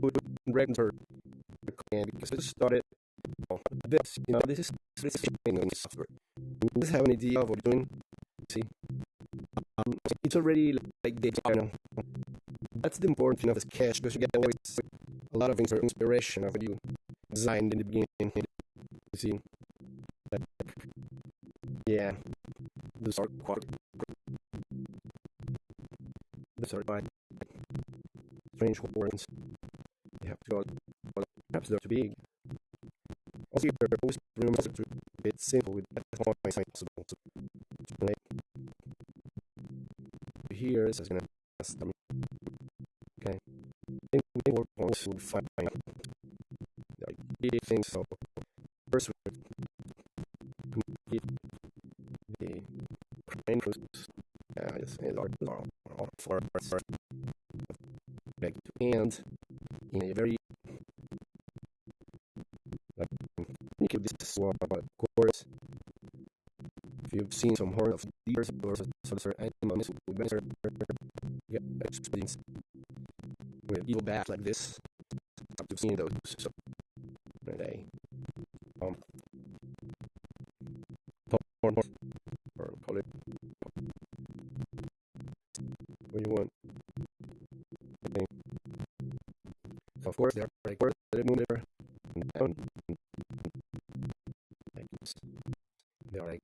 put regular command because I started this. This is training software. You just have an idea of what you're doing. See, it's already like this. That's the important thing of the sketch because you get always a lot of inspiration of what you designed in the beginning. You see, like, yeah, those are quite. Those are quite strange horns. They have to go. Well, perhaps they're too big. Also, your post room is a bit simple with that point possible. So, like, here is gonna custom. Okay, I think we will also find like big things. So first we complete the crane cruise. Yes, and our for back to end in a very like keep this one, of course. If you've seen some horn of deers or some sort of animals, we better get experience with evil bats like this. I've seen those. So they horn or call it what you want. Okay. So of course they're like where they move there down. Like this. They are like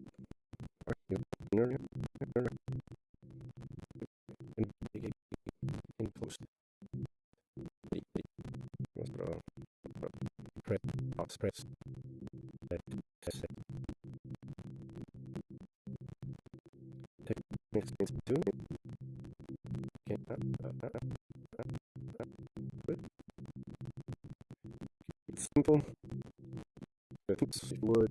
and close. Press. Next thing to do. Okay. Good. It's simple. If you would.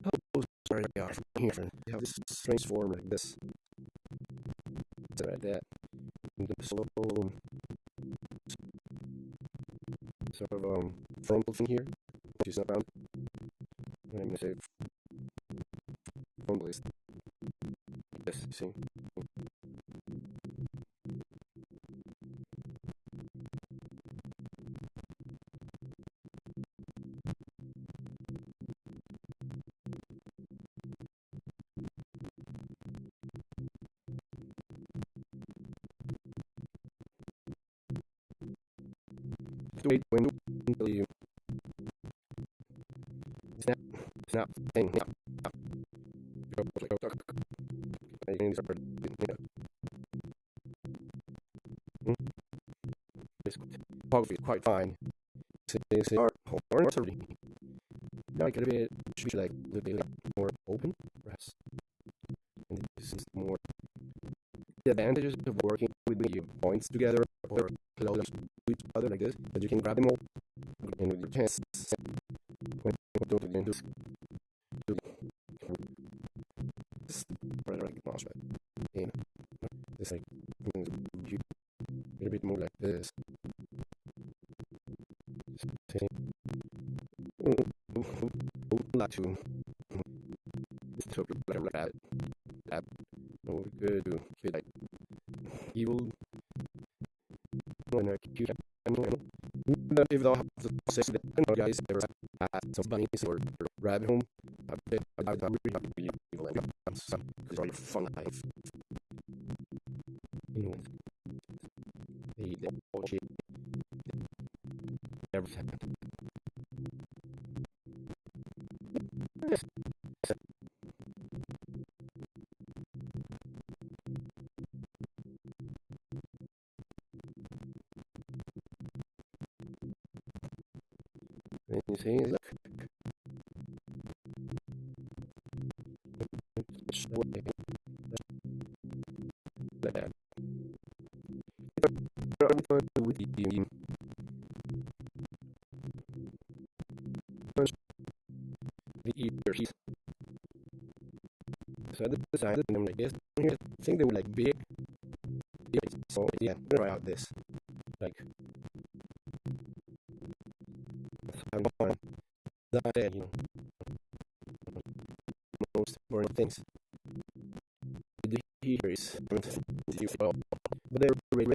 How close are they from here? They have this strange form like this. So like that. And the slow sort of frontal thing here, which is not found. I'm going to say frontal is this, you see. Wait when until you snap thing. It's probably quite fine. They are horns already. Now I could be should be like a little bit more open, perhaps. And this is more the advantages of working with the points together or close to each other like this, that you can grab them all and with your hands when you don't do this. This rather like mouse pad. And it's like you get a bit more like this. Like to this took like that. No good to keep like evil when I keep even if they'll have to say that guys ever had some bunnies or rabbit home, I'm really happy to be evil and because it's all your fun life. Anyway, the bullshit everything. And you see, look. Like that. With the ears. So I decided, and I'm like, yes, here, I think they were like big. So yeah, try out this. Like, I'm fine. That, most important things. The ears, but they're really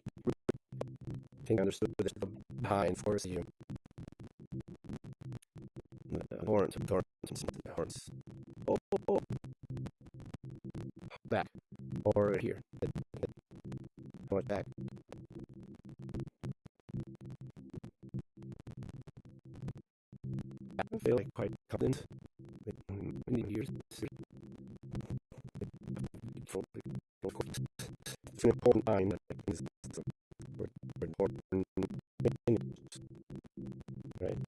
think I understood this behind for you. Horns. Oh. Back. Or here. Back. I feel like quite confident. Many years. It's an important time that things are important, right?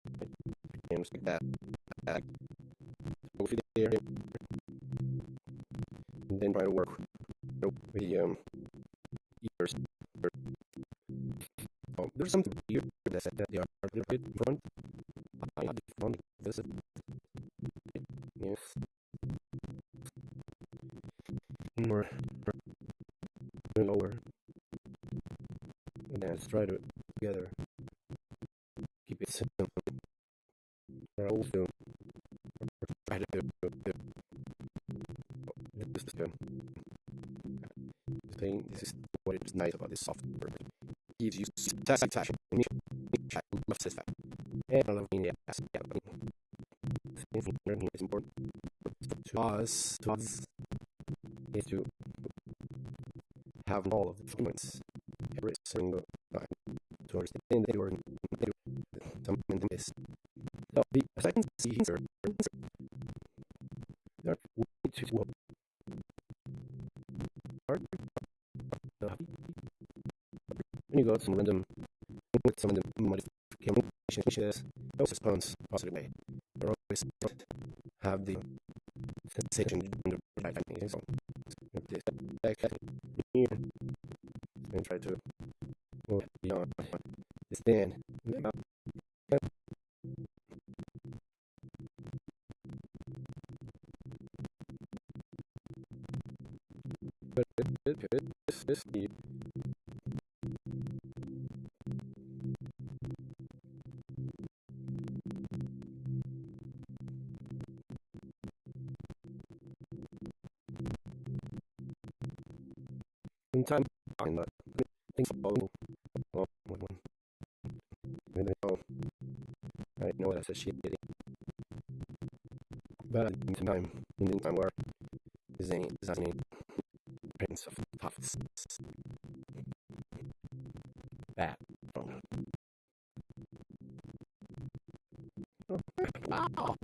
Games like that. Go through there, and then try to work with the ears. There's something here that they are a little bit in front. I have the front visit. Yes. More lower. And then let's try to together keep it simple. I also try to do this thing. This is what is nice about this software. It gives you satisfaction. I love satisfaction. And I love being the ass. Learning is important to us is to have all of the points every single time to understand they were something in this. So the second see here there are way to when you go to some random modifications, those response positive way. You always have the sensation in the right thing. So this back here and try to move beyond the stand. But this speed. In time, but things follow. I know that's a shit. But in the time where designing prints of puffs. Bad. Wow.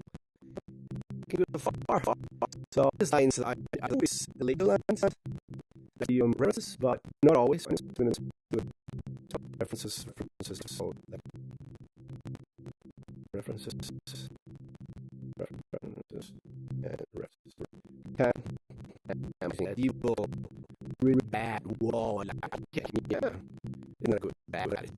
Can go far. So this lines I always illegal lines that the references, but not always. I'm doing references so that references and references. Okay. I'm saying that evil really bad wall. Yeah. It's not good. Bad.